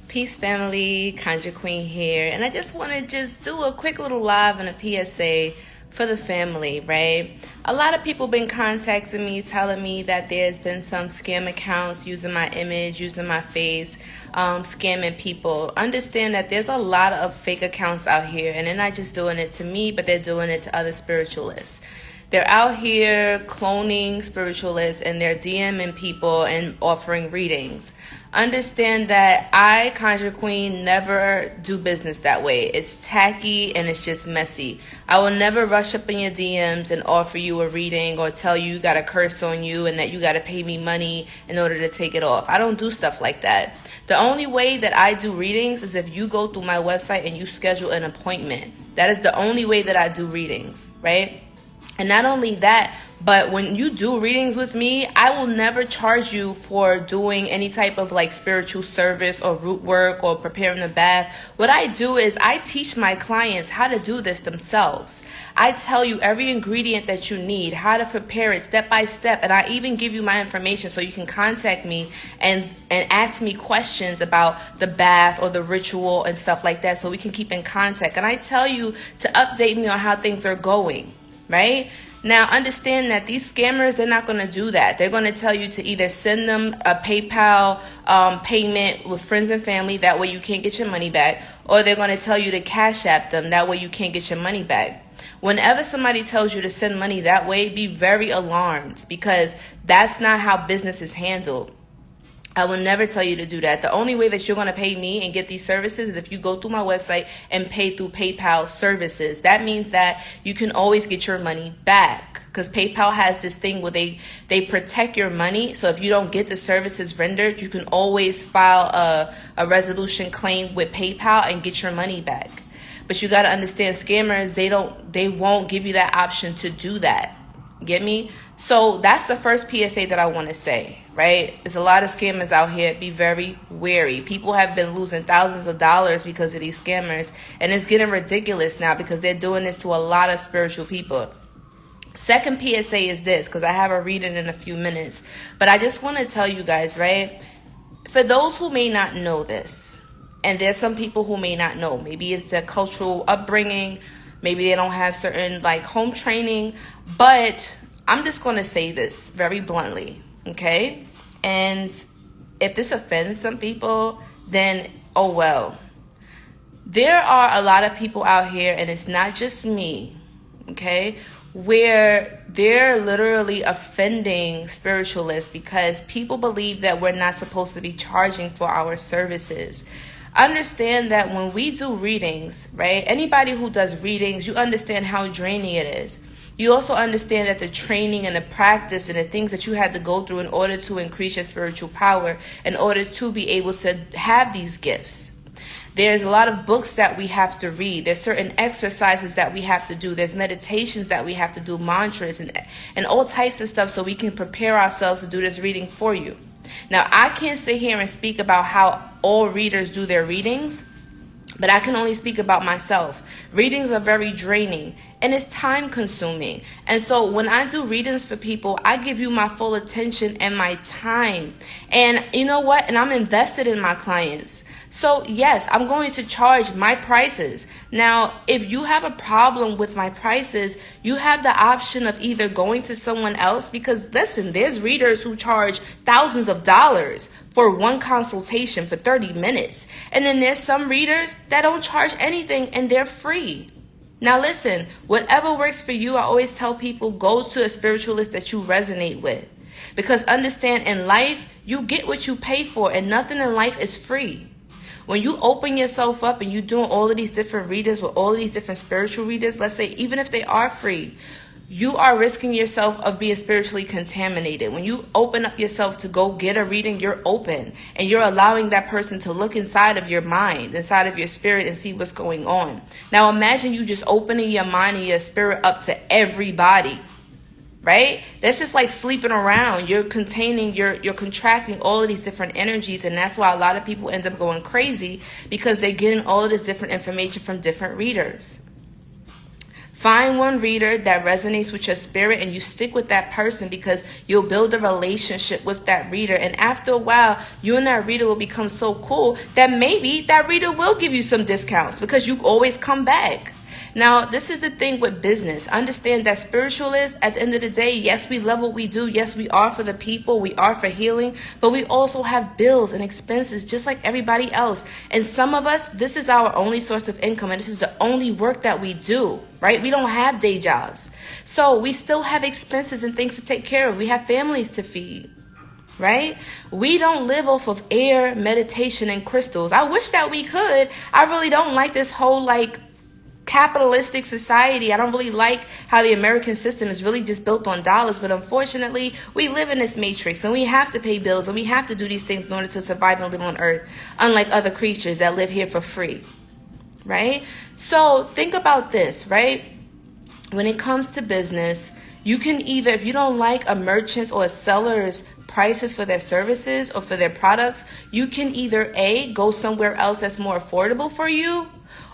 Peace family, Conjure Queen here, and I just want to do a quick little live and a PSA for the family, right? A lot of people been contacting me telling me that there's been some scam accounts using my image, using my face, scamming people. Understand that there's a lot of fake accounts out here, and they're not just doing it to me, but they're doing it to other spiritualists. They're out here cloning spiritualists, and they're DMing people and offering readings. Understand that I, Conjure Queen, never do business that way. It's tacky and it's just messy. I will never rush up in your DMs and offer you a reading or tell you got a curse on you and that you got to pay me money in order to take it off. I don't do stuff like that. The only way that I do readings is if you go through my website and you schedule an appointment. That is the only way that I do readings, right? And not only that, but when you do readings with me, I will never charge you for doing any type of like spiritual service or root work or preparing a bath. What I do is I teach my clients how to do this themselves. I tell you every ingredient that you need, how to prepare it step by step. And I even give you my information so you can contact me and ask me questions about the bath or the ritual and stuff like that so we can keep in contact. And I tell you to update me on how things are going. Right? Now, understand that these scammers, they're not going to do that. They're going to tell you to either send them a PayPal payment with friends and family. That way you can't get your money back. Or they're going to tell you to Cash App them. That way you can't get your money back. Whenever somebody tells you to send money that way, be very alarmed because that's not how business is handled. I will never tell you to do that. The only way that you're going to pay me and get these services is if you go through my website and pay through PayPal services. That means that you can always get your money back because PayPal has this thing where they protect your money. So if you don't get the services rendered, you can always file a resolution claim with PayPal and get your money back. But you got to understand, scammers, they won't give you that option to do that. Get me? So that's the first PSA that I want to say, right? There's a lot of scammers out here. Be very wary. People have been losing thousands of dollars because of these scammers. And it's getting ridiculous now because they're doing this to a lot of spiritual people. Second PSA is this, because I have a reading in a few minutes. But I just want to tell you guys, right? For those who may not know this, and there's some people who may not know. Maybe it's their cultural upbringing. Maybe they don't have certain like home training. But I'm just going to say this very bluntly, okay? And if this offends some people, then oh well. There are a lot of people out here, and it's not just me, okay, where they're literally offending spiritualists because people believe that we're not supposed to be charging for our services. Understand that when we do readings, right, anybody who does readings, you understand how draining it is. You also understand that the training and the practice and the things that you had to go through in order to increase your spiritual power, in order to be able to have these gifts. There's a lot of books that we have to read. There's certain exercises that we have to do. There's meditations that we have to do, mantras and all types of stuff so we can prepare ourselves to do this reading for you. Now, I can't sit here and speak about how all readers do their readings, but I can only speak about myself. Readings are very draining and it's time consuming. And so when I do readings for people, I give you my full attention and my time. And you know what? And I'm invested in my clients. So yes, I'm going to charge my prices. Now, if you have a problem with my prices, you have the option of either going to someone else, because listen, there's readers who charge thousands of dollars for one consultation for 30 minutes. And then there's some readers that don't charge anything and they're free. Now listen, whatever works for you, I always tell people, go to a spiritualist that you resonate with. Because understand, in life, you get what you pay for, and nothing in life is free. When you open yourself up and you're doing all of these different readers with all of these different spiritual readers, let's say even if they are free, you are risking yourself of being spiritually contaminated. When you open up yourself to go get a reading, you're open and you're allowing that person to look inside of your mind, inside of your spirit, and see what's going on. Now imagine you just opening your mind and your spirit up to everybody. Right? That's just like sleeping around. You're contracting all of these different energies, and that's why a lot of people end up going crazy, because they're getting all of this different information from different readers. Find one reader that resonates with your spirit and you stick with that person, because you'll build a relationship with that reader. And after a while, you and that reader will become so cool that maybe that reader will give you some discounts because you always come back. Now, this is the thing with business. Understand that spiritualists, at the end of the day, yes, we love what we do. Yes, we are for the people. We are for healing. But we also have bills and expenses just like everybody else. And some of us, this is our only source of income. And this is the only work that we do, right? We don't have day jobs. So we still have expenses and things to take care of. We have families to feed. Right? We don't live off of air, meditation, and crystals. I wish that we could. I really don't like this whole capitalistic society. I don't really like how the American system is really just built on dollars, but unfortunately we live in this matrix and we have to pay bills and we have to do these things in order to survive and live on earth, unlike other creatures that live here for free, right? So think about this, right? When it comes to business, you can either, if you don't like a merchant's or a seller's prices for their services or for their products, you can either A, go somewhere else that's more affordable for you,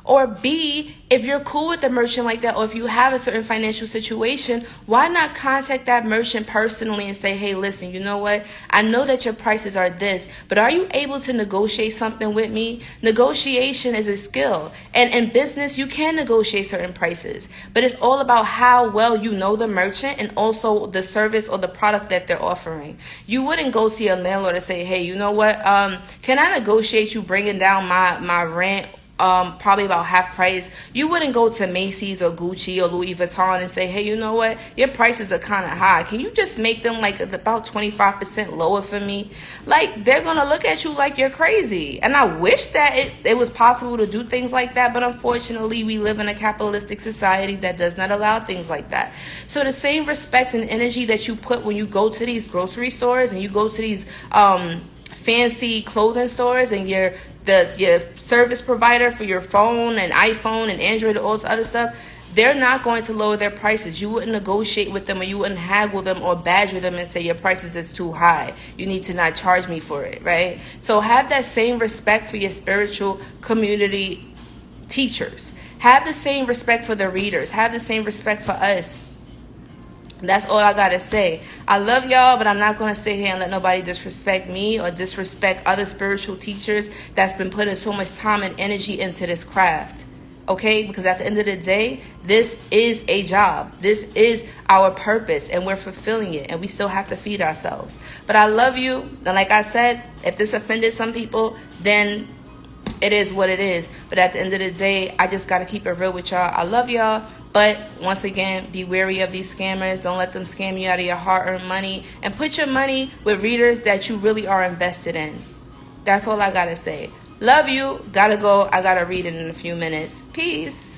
or B, if you're cool with the merchant like that, or if you have a certain financial situation, why not contact that merchant personally and say, hey, listen, you know what? I know that your prices are this, but are you able to negotiate something with me? Negotiation is a skill. And in business, you can negotiate certain prices, but it's all about how well you know the merchant and also the service or the product that they're offering. You wouldn't go see a landlord and say, hey, you know what? Can I negotiate you bringing down my rent probably about half price? You wouldn't go to Macy's or Gucci or Louis Vuitton and say, hey, you know what, your prices are kind of high, can you just make them about 25% lower for me? They're gonna look at you like you're crazy. And I wish that it was possible to do things like that, but unfortunately we live in a capitalistic society that does not allow things like that. So the same respect and energy that you put when you go to these grocery stores and you go to these fancy clothing stores and your service provider for your phone and iPhone and Android and all this other stuff, they're not going to lower their prices. You wouldn't negotiate with them, or you wouldn't haggle them or badger them and say your prices is too high, you need to not charge me for it, right? So have that same respect for your spiritual community teachers. Have the same respect for the readers. Have the same respect for us. That's all I gotta say. I love y'all, but I'm not gonna sit here and let nobody disrespect me or disrespect other spiritual teachers that's been putting so much time and energy into this craft. Okay? Because at the end of the day, this is a job. This is our purpose, and we're fulfilling it, and we still have to feed ourselves. But I love you, and like I said, if this offended some people, then it is what it is. But at the end of the day, I just gotta keep it real with y'all. I love y'all. But once again, be wary of these scammers. Don't let them scam you out of your hard-earned money. And put your money with readers that you really are invested in. That's all I gotta say. Love you. Gotta go. I gotta read it in a few minutes. Peace.